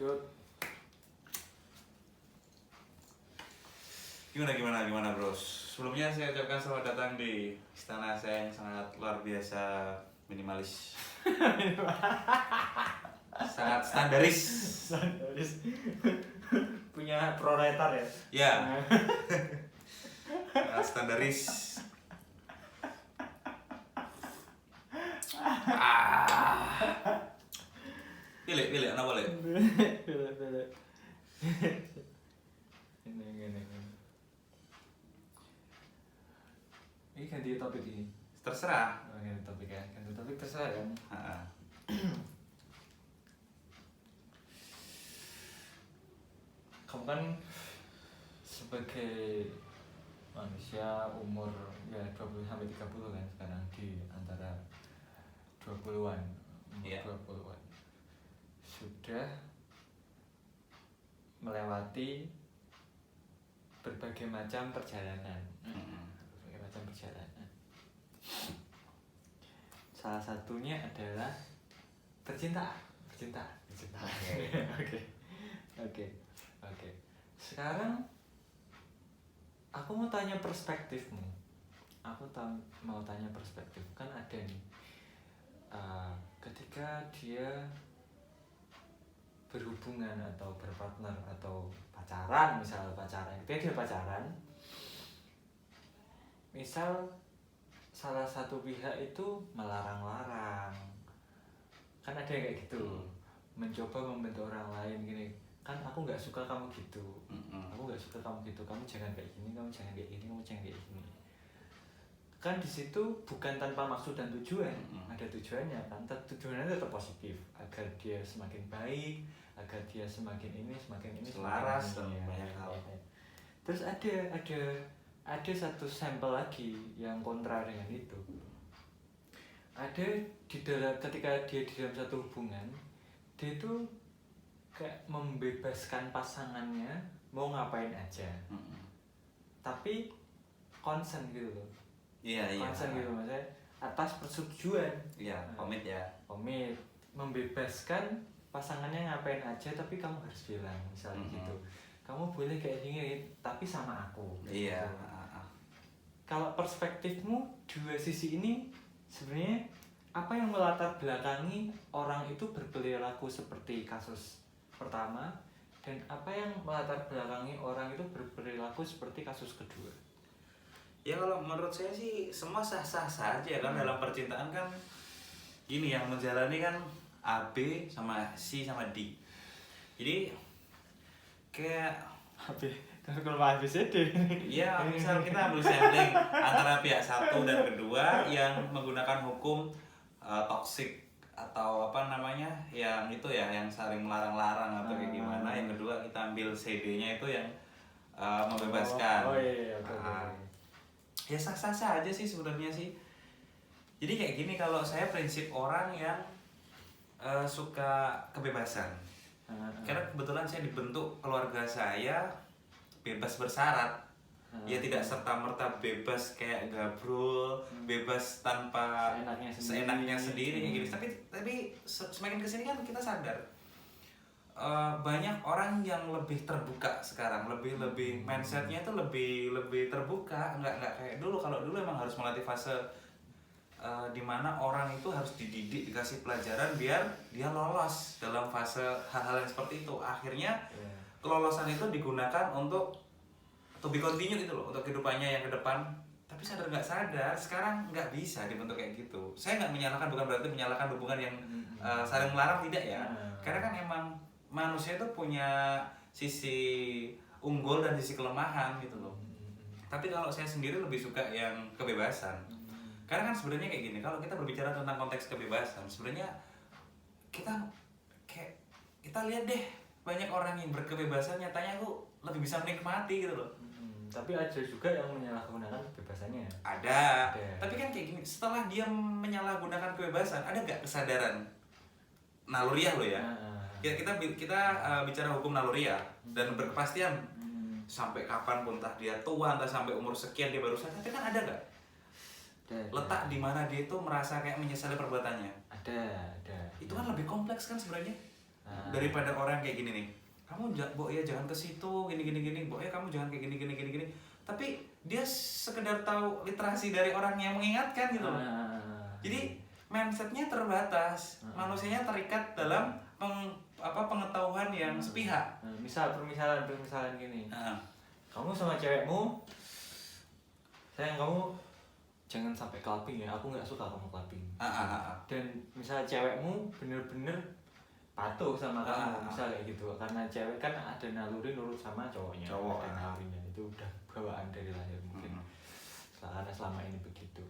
Yuk. Gimana bros? Sebelumnya saya ucapkan selamat datang di istana saya yang sangat luar biasa minimalis. Sangat standaris. Punya proletar ya? Ya. Sangat standaris. Pilih, apa boleh? Pilih. Ini. Ini ganti topik ini. Terserah. Ganti topik ya. Ganti topik terserah kan. Kamu kan sebagai manusia umur ya 20 sampai 30 kan sekarang di antara 20-an. Iya. 20-an. Sudah melewati berbagai macam perjalanan. Salah satunya adalah percintaan. Oke. Sekarang aku mau tanya perspektifmu. Mau tanya perspektif. Kan ada nih. Ketika dia berhubungan atau berpartner atau pacaran, ketika dia pacaran, misal salah satu pihak itu melarang-larang, kan ada yang kayak gitu, mencoba membentuk orang lain gini, kan aku nggak suka kamu gitu, kamu jangan kayak gini, kamu jangan kayak gini. Kan di situ bukan tanpa maksud dan tujuan, ada tujuannya kan, tujuannya tetap positif agar dia semakin baik, agar dia semakin ini selaras dan banyak hal. Terus ada satu sampel lagi yang kontra dengan itu. Ada ketika dia di dalam satu hubungan, dia itu kayak membebaskan pasangannya mau ngapain aja, tapi concern gitu loh. Iya. Concern gitu maksudnya atas persetujuan. Iya, komit ya. Komit, membebaskan pasangannya ngapain aja, tapi kamu harus bilang misalnya gitu. Kamu boleh kayak gini, tapi sama aku. Iya. Gitu. Kalau perspektifmu dua sisi ini sebenarnya apa yang melatar belakangi orang itu berperilaku seperti kasus pertama, dan apa yang melatar belakangi orang itu berperilaku seperti kasus kedua? Ya kalau menurut saya sih semua sah-sah saja kan. Dalam percintaan kan gini, yang menjalani kan A, B, sama C, sama D. Jadi kayak kalau ABCD. ya misal kita ambil sampling antara pihak satu dan kedua yang menggunakan hukum toksik atau apa namanya yang itu ya, yang saling melarang-larang atau kayak gimana. Yang kedua kita ambil CD-nya itu yang membebaskan. Okay. Ya sah-sah aja sih sebenarnya sih. Jadi kayak gini, kalau saya prinsip orang yang suka kebebasan. Karena kebetulan saya dibentuk keluarga saya bebas bersyarat. Ya tidak serta-merta bebas kayak gabrol, bebas tanpa seenaknya sendiri kayak gitu. Tapi semakin kesini kan kita sadar banyak orang yang lebih terbuka sekarang, lebih mindsetnya itu lebih terbuka, nggak kayak dulu. Kalau dulu emang harus melatih fase dimana orang itu harus dididik, dikasih pelajaran biar dia lolos dalam fase hal-hal yang seperti itu. Akhirnya kelolosan itu digunakan untuk to be continue gitu loh, untuk kehidupannya yang ke depan. Tapi sadar nggak sadar sekarang nggak bisa dibentuk kayak gitu. Saya nggak menyalahkan, bukan berarti menyalahkan hubungan yang saling melarang, tidak ya. Karena kan emang manusia itu punya sisi unggul dan sisi kelemahan gitu loh. Tapi kalau saya sendiri lebih suka yang kebebasan. Karena kan sebenarnya kayak gini, kalau kita berbicara tentang konteks kebebasan, sebenarnya kita lihat deh, banyak orang yang berkebebasan nyatanya aku lebih bisa menikmati gitu loh. Tapi ada juga yang menyalahgunakan kebebasannya. Ada. Tapi kan kayak gini, setelah dia menyalahgunakan kebebasan, ada nggak kesadaran naluriah lo ya? Ya kita bicara hukum naluriah dan berkepastian sampai kapanpun, entah dia tua, entah sampai umur sekian dia baru sadar. Tapi kan ada nggak letak di mana dia itu merasa kayak menyesali perbuatannya? Ada. Itu kan lebih kompleks kan sebenarnya. daripada orang kayak gini nih, kamu jangan ke situ gini, Bo ya kamu jangan kayak gini. Tapi dia sekedar tahu literasi dari orang yang mengingatkan gitu loh. Jadi mindsetnya terbatas, manusianya terikat dalam pengetahuan yang sepihak. Misal permisalan gini. Kamu sama cewekmu, sayang kamu jangan sampai clubbing ya, aku nggak suka kamu clubbing. Dan misal cewekmu bener-bener patuh sama kamu, misal kayak gitu, karena cewek kan ada naluri nurut sama cowoknya. Ada nalurinya, itu udah bawaan dari lahir mungkin. Karena selama ini begitu.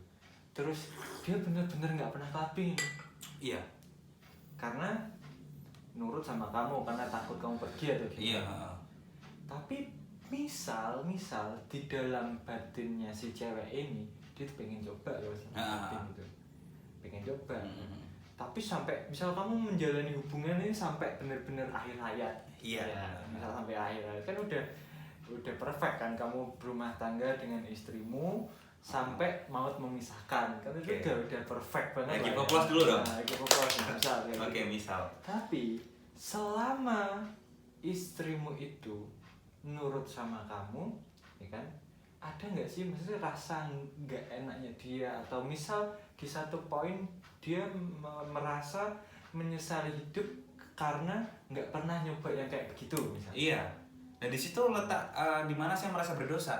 Terus dia bener-bener nggak pernah clubbing. Iya. Karena nurut sama kamu, karena takut kamu pergi atau gitu. Iya. Tapi misal di dalam batinnya si cewek ini dia tuh pengen coba loh gitu. Pengen coba. Tapi sampai misal kamu menjalani hubungan ini sampai benar-benar akhir hayat. Iya. Ya, misal sampai akhir hayat kan udah perfect kan, kamu berumah tangga dengan istrimu sampai maut memisahkan. Kan itu udah perfect banget. Lagi fokus dulu dong. Lagi fokus misal. Oke, misal. Tapi selama istrimu itu nurut sama kamu, ya kan? Ada nggak sih maksudnya rasa nggak enaknya dia, atau misal di satu poin dia merasa menyesali hidup karena nggak pernah nyoba yang kayak begitu misalnya. Iya. Nah di situ letak di mana saya merasa berdosa.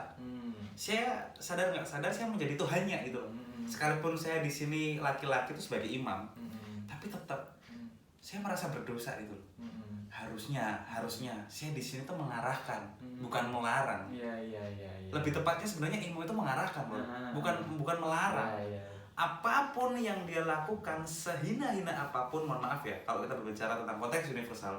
Saya sadar nggak sadar saya menjadi Tuhannya gitu. Sekalipun saya di sini laki-laki itu sebagai imam, tapi tetap saya merasa berdosa itu. Harusnya saya di sini tuh mengarahkan, bukan melarang. Iya. Lebih tepatnya sebenarnya ilmu itu mengarahkan, loh. Bukan melarang. Iya. Apapun yang dia lakukan, sehina-hina apapun, mohon maaf ya, kalau kita berbicara tentang konteks universal,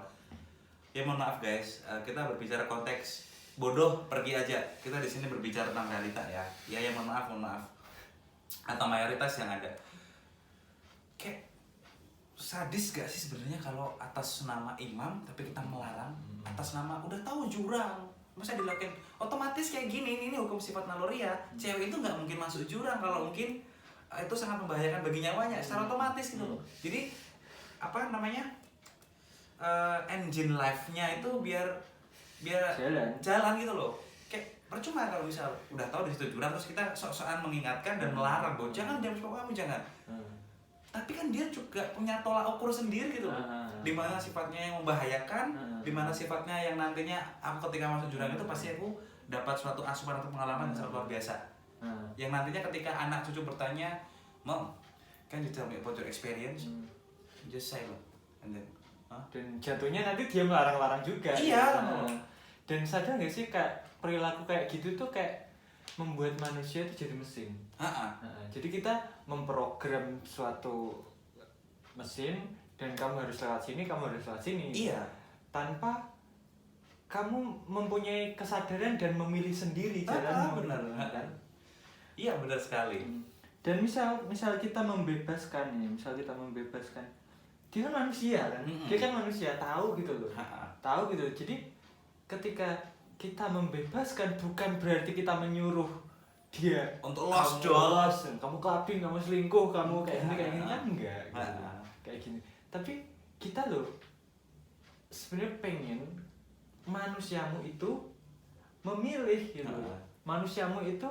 ya mohon maaf guys, kita berbicara konteks bodoh pergi aja. Kita di sini berbicara tentang realita ya. Ya mohon maaf. Atau mayoritas yang ada. Kayak sadis gak sih sebenarnya kalau atas nama imam tapi kita melarang, atas nama udah tahu jurang masa dilakukan otomatis kayak gini. Ini hukum sifat naluri ya. Cewek itu nggak mungkin masuk jurang kalau mungkin itu sangat membahayakan bagi nyawanya secara otomatis gitu loh. Jadi apa namanya engine life-nya itu biar jalan gitu loh. Kayak percuma kalau misal udah tahu di situ jurang terus kita sok-sokan mengingatkan dan melarang bahwa jangan kamu jangan. Tapi kan dia juga punya tolak ukur sendiri gitu loh. Dimana sifatnya yang membahayakan, dimana sifatnya yang nantinya aku ketika masuk jurang itu pasti aku dapat suatu asupan atau pengalaman yang sangat luar biasa. Yang nantinya ketika anak cucu bertanya, Mom, can you tell me about your experience? Just say loh. And then, dan jatuhnya nanti dia melarang-larang juga. Iya. Dan sadar nggak sih kayak perilaku kayak gitu tuh kayak membuat manusia itu jadi mesin. Jadi kita memprogram suatu mesin dan kamu harus lewat sini, kamu harus lewat sini. Iya. Tanpa kamu mempunyai kesadaran dan memilih sendiri jalan. Benar. Kan? Iya benar sekali. Dan misal kita membebaskan, dia kan manusia kan, dia kan manusia tahu gitu loh, tahu gitu. Jadi ketika kita membebaskan bukan berarti kita menyuruh dia untuk lost job, kamu clubbing, kamu selingkuh, kamu kayak gini kan enggak gitu. Kayak gini. Tapi kita loh sebenarnya pengen manusiamu itu memilih gitu. Manusiamu itu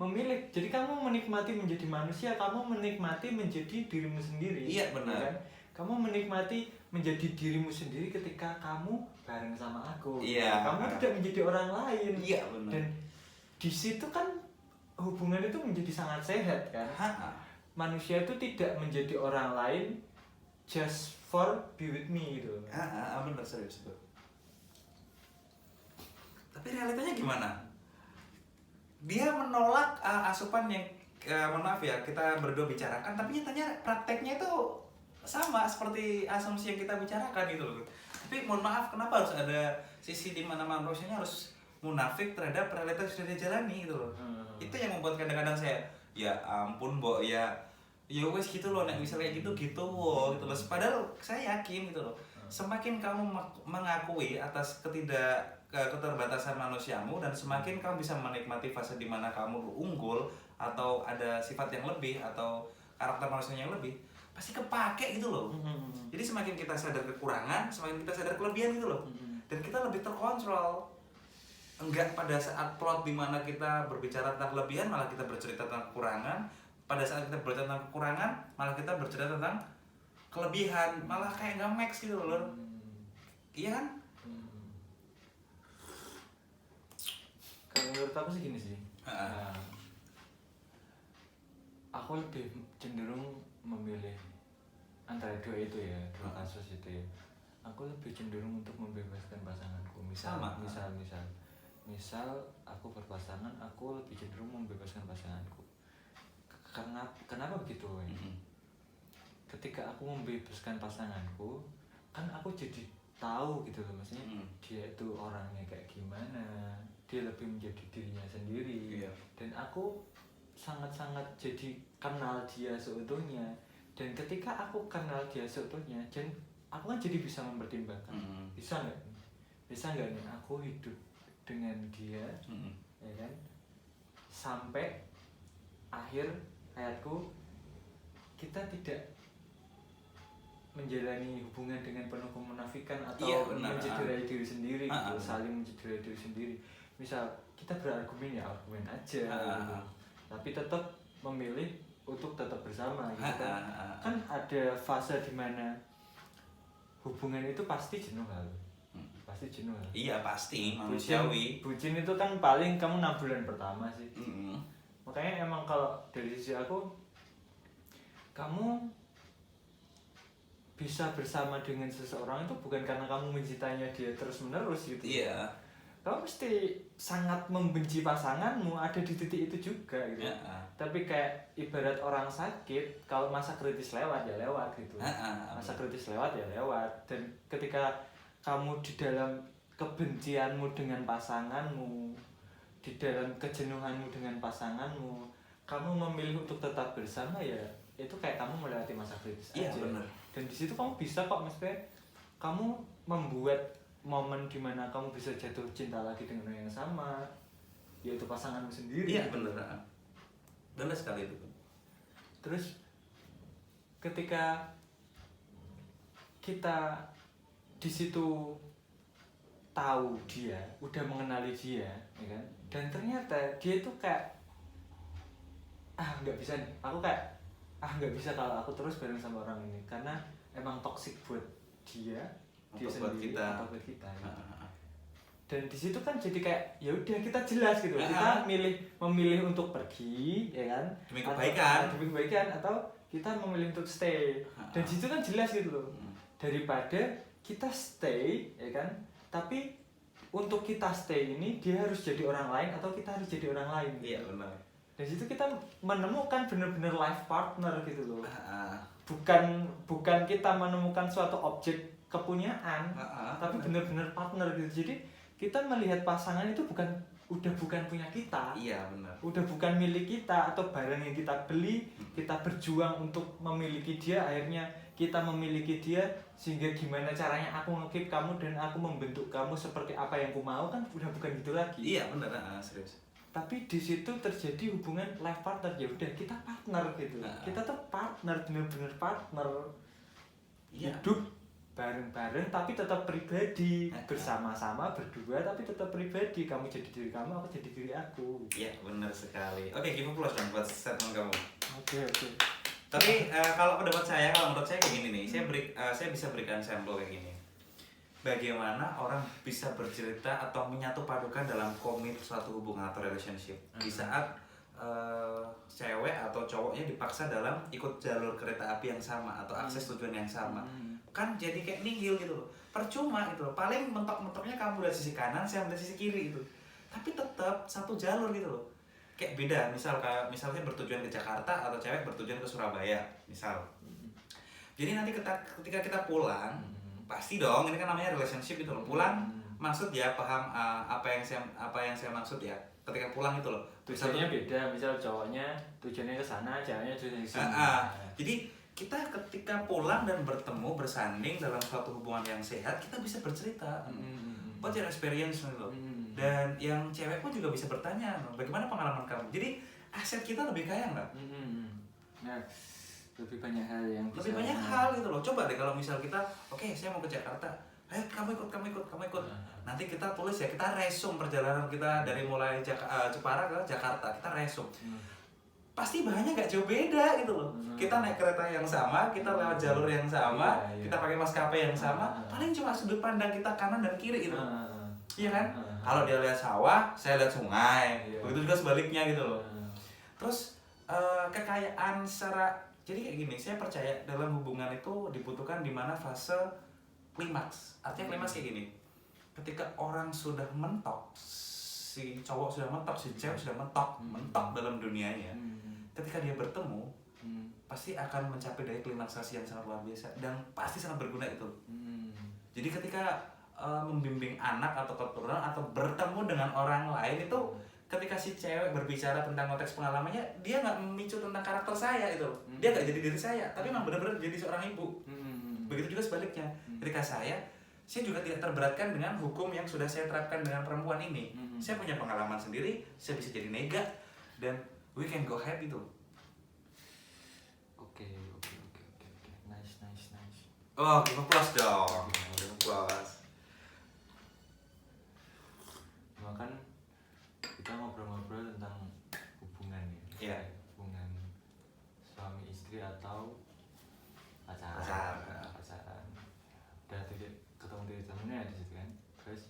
memilih. Jadi kamu menikmati menjadi manusia, kamu menikmati menjadi dirimu sendiri. Iya benar. Kan? Kamu menikmati menjadi dirimu sendiri ketika kamu bareng sama aku. Iya. Kamu tidak menjadi orang lain. Iya benar. Dan di situ kan hubungan itu menjadi sangat sehat kan. Manusia itu tidak menjadi orang lain just for be with me gitu. Benar serius itu. Tapi realitanya gimana? Dia menolak asupan yang mohon maaf ya kita berdua bicarakan, tapi nyatanya prakteknya itu sama seperti asumsi yang kita bicarakan gitu loh. Tapi mohon maaf, kenapa harus ada sisi di mana manusianya harus munafik terhadap realitas yang sudah dia jalani gitu loh. Itu yang membuat kadang-kadang saya, ya ampun Mbok, ya wes gitu loh, nek misalnya gitu loh. Padahal saya yakin gitu loh, semakin kamu mengakui atas keterbatasan manusiamu dan semakin kamu bisa menikmati fase di mana kamu unggul atau ada sifat yang lebih atau karakter manusianya yang lebih, pasti kepake gitu loh. Jadi semakin kita sadar kekurangan, semakin kita sadar kelebihan gitu loh. Dan kita lebih terkontrol. Enggak pada saat plot dimana kita berbicara tentang kelebihan malah kita bercerita tentang kekurangan. Pada saat kita bercerita tentang kekurangan malah kita bercerita tentang kelebihan, malah kayak nggak match gitu loh. Iya kan? Kalau menurut aku sih gini sih. Aku lebih cenderung memilih antara dua itu ya, dua kasus itu ya. Aku lebih cenderung untuk membebaskan pasanganku. Misal aku berpasangan, aku lebih cenderung membebaskan pasanganku. Karena kenapa begitu? Ketika aku membebaskan pasanganku, kan aku jadi tahu gitu loh, maksudnya dia itu orangnya kayak gimana, dia lebih menjadi dirinya sendiri. Dan aku sangat-sangat jadi kenal dia seutuhnya. Dan ketika aku kenal dia seutuhnya, dan aku kan jadi bisa mempertimbangkan, bisa nggak nih aku hidup dengan dia, ya kan, sampai akhir hayatku kita tidak menjalani hubungan dengan penuh kemunafikan atau mencederai diri sendiri, gitu, saling mencederai diri sendiri. Misal kita berargumen ya argumen aja, gitu. Tapi tetap memilih untuk tetap bersama, gitu kan. Kan ada fase dimana hubungan itu pasti jenuh kan. Pasti jenuh. Iya pasti, manusiawi. Bucin itu kan paling kamu 6 bulan pertama sih. Makanya emang kalau dari sisi aku, kamu bisa bersama dengan seseorang itu bukan karena kamu mencintainya dia terus menerus gitu. Iya. Kamu mesti sangat membenci pasanganmu, ada di titik itu juga gitu. Tapi kayak ibarat orang sakit, kalau masa kritis lewat ya lewat gitu. Masa kritis lewat ya lewat. Dan ketika kamu di dalam kebencianmu dengan pasanganmu, di dalam kejenuhanmu dengan pasanganmu, kamu memilih untuk tetap bersama, ya itu kayak kamu melewati masa kritis aja. Bener. Dan di situ kamu bisa kok, maksudnya kamu membuat momen dimana kamu bisa jatuh cinta lagi dengan orang yang sama, yaitu pasanganmu sendiri. Iya bener. Bener sekali itu. Terus ketika kita di situ tahu dia, udah mengenali dia, ya kan? Dan ternyata dia itu kayak nggak bisa nih, aku kayak nggak bisa kalau aku terus bareng sama orang ini karena emang toksik buat dia sendiri atau buat kita. Gitu. Dan di situ kan jadi kayak ya udah kita jelas gitu, kita memilih untuk pergi, ya kan? Demi kebaikan atau kita memilih untuk stay. Dan di situ kan jelas gitu loh. Daripada kita stay, ya kan? Tapi untuk kita stay ini dia harus jadi orang lain atau kita harus jadi orang lain. Iya benar. Dari situ kita menemukan benar-benar life partner gitu loh. Bukan kita menemukan suatu objek kepunyaan, tapi benar-benar partner gitu. Jadi kita melihat pasangan itu udah bukan punya kita. Iya benar. Udah bukan milik kita atau barang yang kita beli, kita berjuang untuk memiliki dia, akhirnya kita memiliki dia sehingga gimana caranya aku ngekip kamu dan aku membentuk kamu seperti apa yang aku mau, kan udah bukan gitu lagi. Iya benar, serius. Tapi di situ terjadi hubungan life partner, ya udah kita partner gitu. Kita tuh partner, bener-bener partner. Iya. Hidup bareng-bareng tapi tetap pribadi, bersama-sama berdua tapi tetap pribadi. Kamu jadi diri kamu, aku jadi diri aku. Iya benar sekali. Oke, give applause dong buat statement kamu. Oke. Tapi kalau menurut saya kayak gini nih, saya bisa berikan sampel kayak gini. Bagaimana orang bisa bercerita atau menyatu padukan dalam komit suatu hubungan atau relationship di saat cewek atau cowoknya dipaksa dalam ikut jalur kereta api yang sama atau akses tujuan yang sama. Kan jadi kayak nihil gitu loh, percuma gitu loh. Paling mentok-mentoknya kamu dari sisi kanan, saya dari sisi kiri gitu, tapi tetap satu jalur gitu loh. Kayak beda, misalnya bertujuan ke Jakarta atau cewek bertujuan ke Surabaya misal. Jadi nanti ketika kita pulang, pasti dong, ini kan namanya relationship gitu loh. Pulang maksud ya, paham apa yang saya maksud ya. Ketika pulang itu loh, tujuannya beda, misal cowoknya tujuannya ke sana, ceweknya tujuannya ke sini. Jadi kita ketika pulang dan bertemu, bersanding dalam suatu hubungan yang sehat, kita bisa bercerita. What's your experience gitu loh. Dan yang cewek pun juga bisa bertanya, bagaimana pengalaman kamu. Jadi aset kita lebih kaya nggak? Nah, lebih banyak hal yang bisa. Lebih banyak hal gitu loh. Coba deh kalau misal kita, oke, saya mau ke Jakarta, ayo kamu ikut. Nanti kita tulis ya, kita resume perjalanan kita dari mulai Jepara ke Jakarta, kita resume. Pasti bahannya gak jauh beda gitu loh. Kita naik kereta yang sama, kita lewat jalur yang sama, kita pakai maskapai yang sama, paling cuma sudut pandang kita kanan dan kiri gitu. Iya kan? Kalau dia lihat sawah, saya lihat sungai. Begitu juga sebaliknya gitu loh. Terus kekayaan secara, jadi kayak gini, saya percaya dalam hubungan itu dibutuhkan di mana fase klimaks. Artinya klimaks kayak gini. Ketika orang sudah mentok, si cowok sudah mentok, si cewek sudah mentok dalam dunianya. Ketika dia bertemu, pasti akan mencapai dari klimaksasi yang sangat luar biasa dan pasti sangat berguna itu. Jadi ketika membimbing anak atau keturunan atau bertemu dengan orang lain itu, ketika si cewek berbicara tentang konteks pengalamannya, dia nggak memicu tentang karakter saya itu, dia nggak jadi diri saya, tapi memang benar-benar jadi seorang ibu. Begitu juga sebaliknya, ketika saya juga tidak terberatkan dengan hukum yang sudah saya terapkan dengan perempuan ini. Saya punya pengalaman sendiri, saya bisa jadi nega, dan we can go ahead gitu. Oke. Nice. Oh, give applause dong. Give applause. Kan kita ngobrol-ngobrol tentang hubungan ya. Iya. Hubungan suami istri atau pacaran. Udah ketemu titik temunya di situ kan. Terus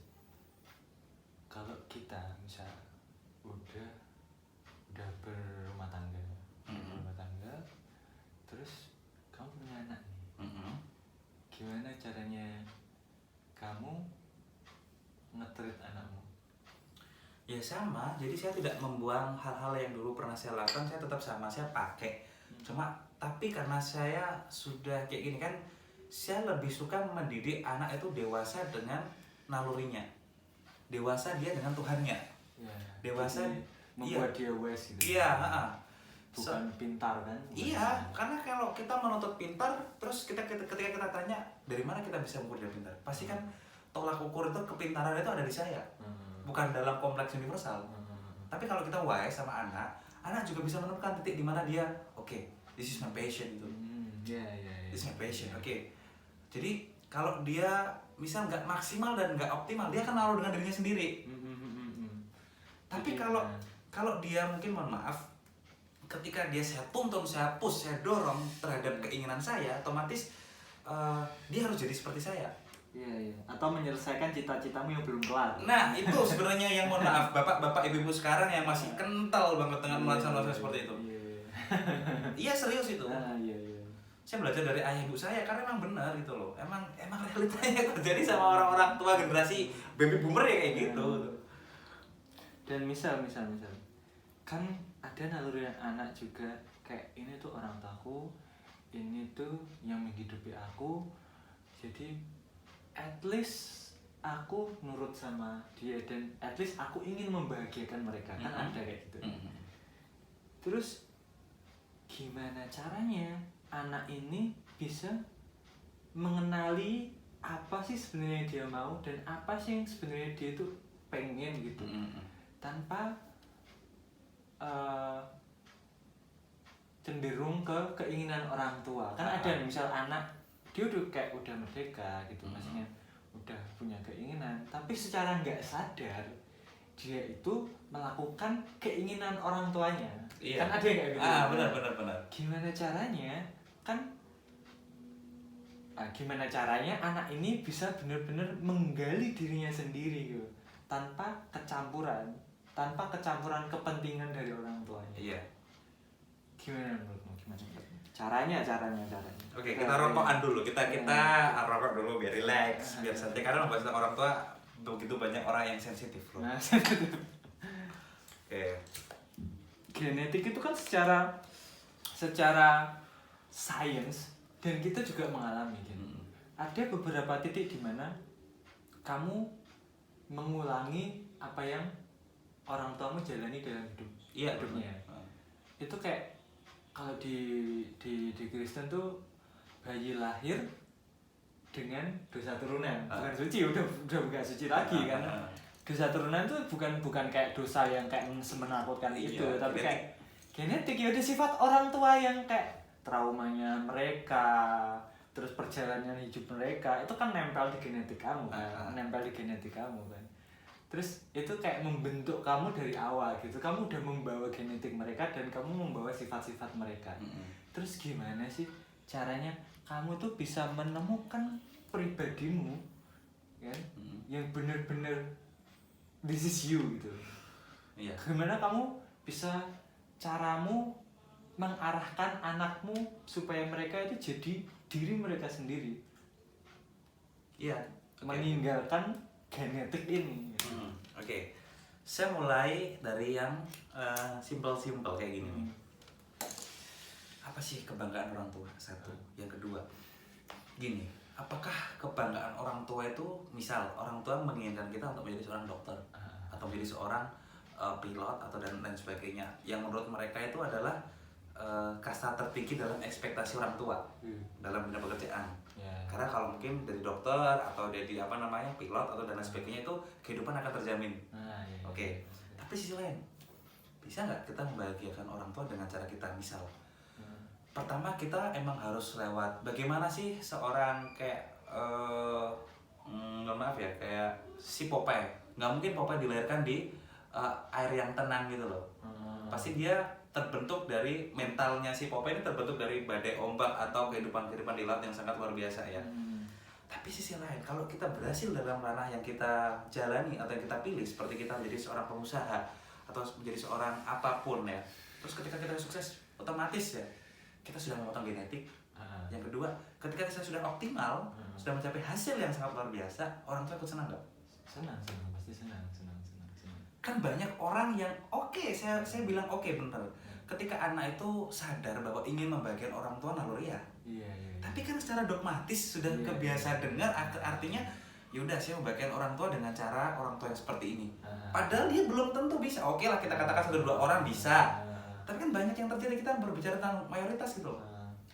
kalau kita misal udah berumah tangga, terus kamu punya anak nih. Gimana caranya kamu nge-treat anakmu? Ya sama, jadi saya tidak membuang hal-hal yang dulu pernah saya lakukan, saya tetap sama, saya pakai. Tapi karena saya sudah kayak gini kan, saya lebih suka mendidik anak itu dewasa dengan nalurinya. Dewasa dia dengan Tuhannya. Ya, dewasa membuat dia wise gitu. Iya, bukan pintar kan? Iya, karena kalau kita menuntut pintar, terus ketika kita tanya dari mana kita bisa mengukur dia pintar, pasti kan tolak ukur itu kepintaran itu ada di saya, bukan dalam kompleks universal. Tapi kalau kita wise sama anak juga bisa menemukan titik di mana dia, oke, this is my passion gitu. This is my passion, oke. Jadi kalau dia misal nggak maksimal dan nggak optimal, dia akan naruh dengan dirinya sendiri. Tapi kalau dia mungkin, mohon maaf, ketika dia saya tuntun, saya push, saya dorong terhadap keinginan saya, otomatis dia harus jadi seperti saya. Iya. Atau menyelesaikan cita-citamu yang belum kelar. Nah, itu sebenarnya yang, mohon maaf, bapak ibu sekarang yang masih kental banget dengan nuansa-nuansa seperti itu. Iya, serius itu. Iya. Saya belajar dari ayah ibu saya karena emang benar gitu loh. Emang realitanya terjadi sama orang-orang tua generasi baby boomer ya kayak gitu. Dan misal kan ada naluri anak juga, kayak ini tuh orang tuaku, ini tuh yang menghidupi aku, jadi at least aku nurut sama dia dan at least aku ingin membahagiakan mereka. Kan ada kayak gitu. Terus gimana caranya anak ini bisa mengenali apa sih sebenarnya dia mau dan apa sih yang sebenarnya dia tuh pengen gitu, tanpa cenderung ke keinginan orang tua. Kan ada nih, misal anak dia udah merdeka gitu, maksudnya udah punya keinginan, tapi secara nggak sadar dia itu melakukan keinginan orang tuanya. Iya. Kan ada kayak gitu. Benar. Gimana caranya gimana caranya anak ini bisa benar-benar menggali dirinya sendiri gitu, tanpa kecampuran kepentingan dari orang tuanya. Iya. Gimana menurutmu? Caranya. Oke, kita rokokan dulu. Kita rokok dulu biar relax, biar santai, karena membahas tentang orang tua begitu banyak orang yang sensitif loh. Oke. Genetik itu kan secara sains, dan kita juga mengalami gitu. Ada beberapa titik di mana kamu mengulangi apa yang orang tuamu jalani dalam hidupnya. Itu kayak kalau di Kristen tuh bayi lahir dengan dosa turunan, bukan suci, udah bukan suci lagi kan. Dosa turunan tuh bukan kayak dosa yang kayak semenakutkan itu, tapi kayak genetik ya, udah sifat orang tua yang kayak traumanya mereka, terus perjalanan hidup mereka itu kan nempel di genetik kamu kan, nempel di genetik kamu kan. Terus itu kayak membentuk kamu dari awal gitu. Kamu udah membawa genetik mereka dan kamu membawa sifat-sifat mereka. Terus gimana sih caranya kamu tuh bisa menemukan pribadimu kan yang benar-benar this is you gitu. Iya. Gimana kamu bisa caramu mengarahkan anakmu supaya mereka itu jadi diri mereka sendiri. Iya. Meninggalkan genetik ini. Oke. Saya mulai dari yang simple-simple kayak gini nih. Apa sih kebanggaan orang tua? Satu. Yang kedua, gini, apakah kebanggaan orang tua itu, misal orang tua menginginkan kita untuk menjadi seorang dokter atau menjadi seorang pilot atau dan lain sebagainya, yang menurut mereka itu adalah kasta tertinggi dalam ekspektasi orang tua dalam bidang pekerjaan. Karena kalau mungkin dari dokter atau dari pilot atau dan lain sebagainya itu kehidupan akan terjamin. Oke. Tapi sisi lain, bisa nggak kita membahagiakan orang tua dengan cara kita? Misal, pertama kita emang harus lewat bagaimana sih seorang kayak maaf ya, kayak si Popeye. Nggak mungkin Popeye dilahirkan di air yang tenang gitu loh. Pasti dia terbentuk dari mentalnya si Popeye ini terbentuk dari badai ombak atau kehidupan di laut yang sangat luar biasa ya. Tapi sisi lain, kalau kita berhasil dalam ranah yang kita jalani atau yang kita pilih, seperti kita menjadi seorang pengusaha atau menjadi seorang apapun ya, terus ketika kita sukses, otomatis ya kita sudah memotong genetik. Yang kedua, ketika kita sudah optimal, sudah mencapai hasil yang sangat luar biasa, orang tua ikut senang nggak? Senang, pasti senang. Kan banyak orang yang saya bilang bener. Ketika anak itu sadar bahwa ingin membahagiakan orang tua, naluri ya. Iya. Tapi kan secara dogmatis sudah kebiasa dengar, artinya yaudah saya membahagiakan orang tua dengan cara orang tua yang seperti ini. Padahal dia belum tentu bisa. Oke lah, kita katakan 1-2 orang bisa. Tapi kan banyak yang terjadi, kita berbicara tentang mayoritas gitu loh.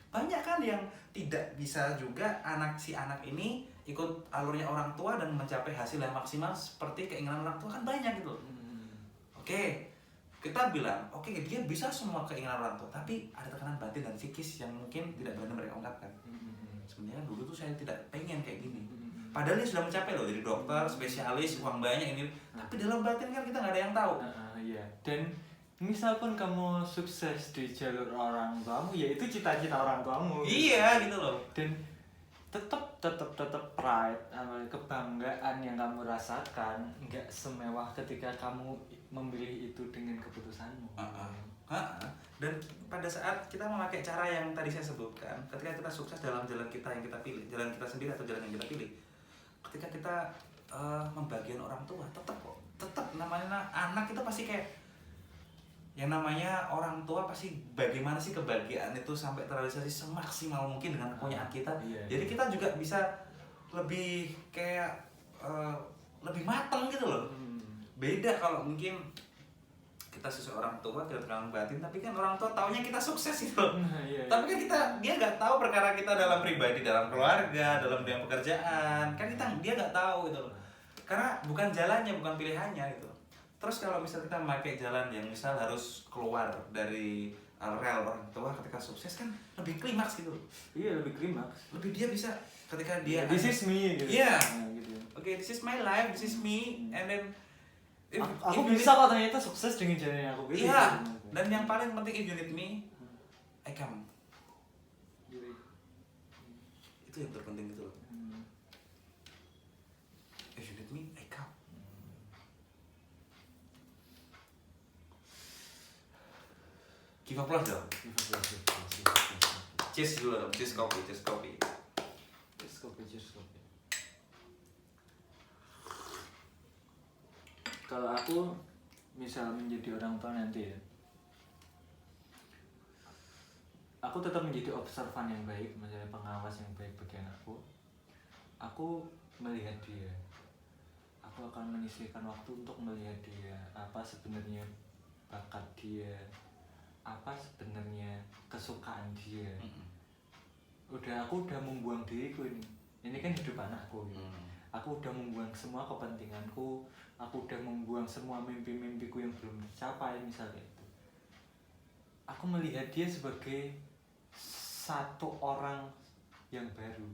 Banyak kan yang tidak bisa juga si anak ini ikut alurnya orang tua dan mencapai hasil yang maksimal seperti keinginan orang tua, kan banyak gitu loh. Oke, kita bilang, dia bisa semua keinginan orang tua, tapi ada tekanan batin dan psikis yang mungkin tidak berani mereka ungkapkan. Sebenarnya dulu tuh saya tidak pengen kayak gini. Padahal dia sudah mencapai loh, jadi dokter, spesialis, uang banyak ini. Tapi dalam batin kan kita nggak ada yang tahu. Iya. Dan misal pun kamu sukses di jalur orang tuamu, ya itu cita-cita orang tuamu. Iya gitu loh. Dan tetap pride, kebanggaan yang kamu rasakan nggak semewah ketika kamu memilih itu dengan keputusanmu. Dan pada saat kita memakai cara yang tadi saya sebutkan, ketika kita sukses dalam jalan kita yang kita pilih, jalan kita sendiri atau jalan yang kita pilih, ketika kita membagian orang tua, tetap namanya anak itu pasti kayak yang namanya orang tua pasti bagaimana sih kebahagiaan itu sampai terrealisasi semaksimal mungkin dengan kepunyaan kita. Jadi kita juga bisa lebih kayak lebih matang gitu loh. Beda kalau mungkin kita seseorang tua tidak terlalu batin, tapi kan orang tua taunya kita sukses gitu loh. Tapi kan dia nggak tahu perkara kita dalam pribadi, dalam keluarga, dalam bidang pekerjaan, kan dia nggak tahu gitu loh. Karena bukan jalannya, bukan pilihannya gitu. Terus kalau misal kita memakai jalan yang misal harus keluar dari rel orang tua ketika sukses, kan lebih klimaks gitu. Iya, lebih klimaks. Lebih dia bisa ketika dia this is me gitu. Iya. Gitu. Oke, this is my life, this is me, and then aku bisa kok ternyata sukses dengan jalan yang aku pilih. Iya. Dan yang paling penting, if you need me, I come. Itu yang terpenting gitu loh. If you need me, I come. Give applause dong. Cheers dulu dong, cheers kopi. Cheers kopi. Kalau aku misal menjadi orang tua nanti ya, aku tetap menjadi observan yang baik, menjadi pengawas yang baik bagi anakku. Aku melihat dia, aku akan menyisihkan waktu untuk melihat dia, apa sebenarnya bakat dia, apa sebenarnya kesukaan dia. Aku udah membuang diriku ini kan hidup anakku gitu. Aku udah membuang semua kepentinganku, aku udah membuang semua mimpi-mimpiku yang belum tercapai misalnya itu. Aku melihat dia sebagai satu orang yang baru,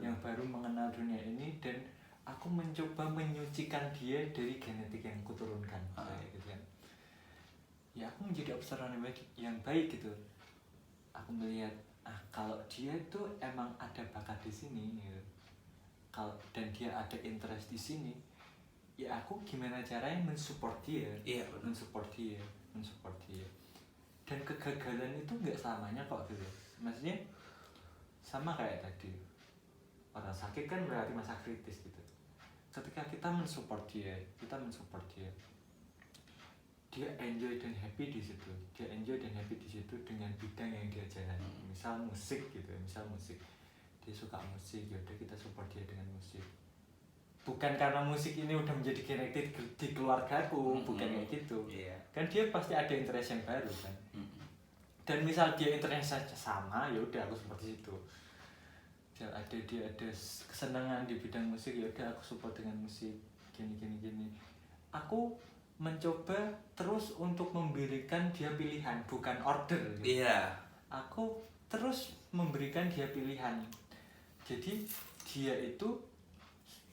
yang baru mengenal dunia ini, dan aku mencoba menyucikan dia dari genetik yang kuturunkan, kayak gitu kan. Ya aku menjadi observan yang baik gitu. Aku melihat kalau dia tuh emang ada bakat di sini gitu. Kalau dan dia ada interest di sini, ya aku gimana caranya mensupport dia, mensupport dia. Dan kegagalan itu nggak selamanya kok gitu. Maksudnya sama kayak tadi, orang sakit kan berarti masa kritis gitu. Ketika kita mensupport dia, dia enjoy dan happy di situ, dengan bidang yang dia jalani. Misal musik gitu, dia suka musik, yaudah kita support dia dengan musik. Bukan karena musik ini udah menjadi genetik di keluargaku, bukan kayak gitu. Kan dia pasti ada interest yang baru kan. Dan misal dia interestnya sama, ya udah aku seperti itu. Dia ada kesenangan di bidang musik, ya udah aku support dengan musik. Gini. Aku mencoba terus untuk memberikan dia pilihan, bukan order. Gitu. Aku terus memberikan dia pilihan. Jadi dia itu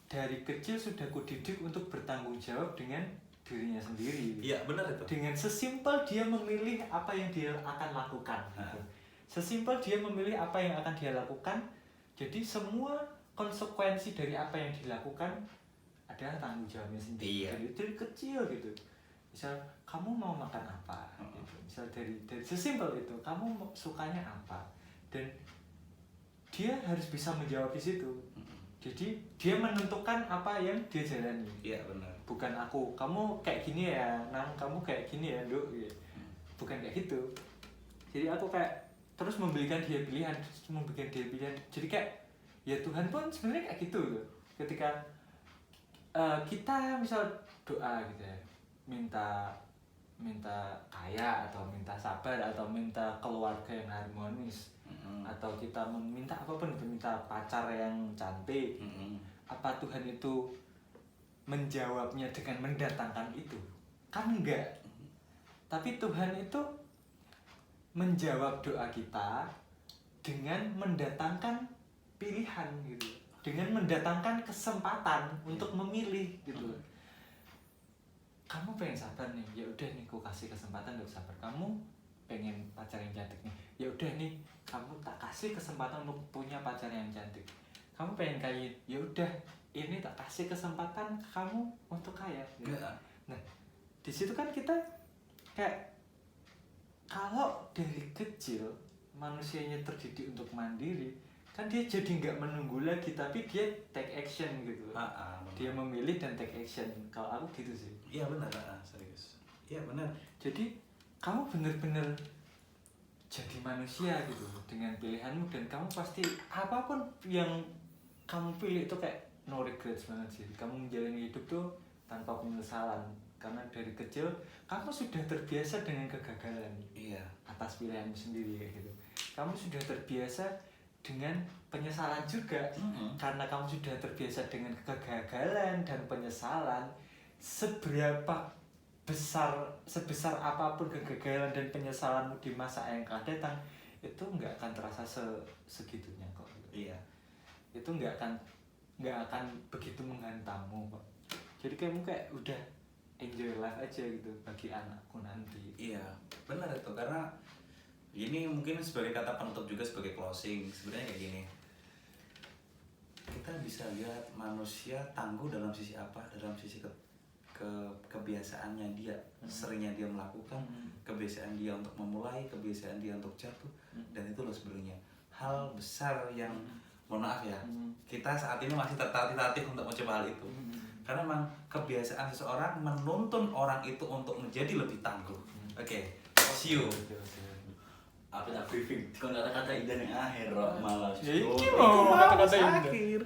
dari kecil sudah kudidik untuk bertanggung jawab dengan dirinya sendiri. Iya, benar itu. Dengan sesimpel dia memilih apa yang dia akan lakukan. Gitu. Sesimpel dia memilih apa yang akan dia lakukan. Jadi semua konsekuensi dari apa yang dilakukan adalah tanggung jawabnya sendiri. Dari kecil gitu. Misal kamu mau makan apa? Gitu. Misal dari sesimpel itu, kamu sukanya apa? Dan dia harus bisa menjawab di situ. Jadi dia menentukan apa yang dia jalani. Iya, benar. Bukan aku, kamu kayak gini ya, kamu kayak gini ya, Dok. Bukan kayak gitu. Jadi aku kayak terus memberikan dia pilihan. Jadi kayak ya Tuhan pun sebenarnya kayak gitu loh. Ketika kita misal doa gitu ya, minta kaya atau minta sabar atau minta keluarga yang harmonis, atau kita meminta apapun itu, minta pacar yang cantik, apa Tuhan itu menjawabnya dengan mendatangkan itu? Kan enggak. Tapi Tuhan itu menjawab doa kita dengan mendatangkan pilihan gitu, dengan mendatangkan kesempatan untuk memilih gitu. Kamu pengen sabar nih, ya udah nih, aku kasih kesempatan untuk sabar. Kamu pengen pacar yang cantik nih, ya udah nih, kamu tak kasih kesempatan untuk punya pacar yang cantik. Kamu pengen kaya, ya udah, ini tak kasih kesempatan kamu untuk kaya. Gitu. Nah, di situ kan kita kayak kalau dari kecil manusianya terdidik untuk mandiri, kan dia jadi nggak menunggu lagi, tapi dia take action gitu. Dia memilih dan take action. Kalau aku gitu sih. Iya benar, serius. Iya benar. Jadi kamu bener-bener jadi manusia gitu dengan pilihanmu, dan kamu pasti apapun yang kamu pilih itu kayak no regrets banget sih. Kamu menjalani hidup tuh tanpa penyesalan, karena dari kecil kamu sudah terbiasa dengan kegagalan. Atas pilihanmu sendiri kayak gitu. Kamu sudah terbiasa dengan penyesalan juga, karena kamu sudah terbiasa dengan kegagalan dan penyesalan. Sebesar apapun kegagalan dan penyesalanmu di masa yang akan datang, itu nggak akan terasa segitunya kok. Itu nggak akan begitu menghantammu kok. Jadi kamu kayak udah enjoy life aja gitu bagi anakku nanti. Iya benar itu, karena ini mungkin sebagai kata penutup juga, sebagai closing. Sebenarnya kayak gini, kita bisa lihat manusia tangguh dalam sisi apa? Dalam sisi kebiasaannya dia, seringnya dia melakukan, kebiasaan dia untuk memulai, kebiasaan dia untuk jatuh, dan itu loh sebenarnya hal besar yang mohon maaf ya, kita saat ini masih tertatih-tatih untuk mencoba hal itu. Karena memang kebiasaan seseorang menuntun orang itu untuk menjadi lebih tangguh. Oke, see you. Aku tak briefing, kau kata-kata indah yang akhir malah. Ya ini mau kata-kata indah. Akhir.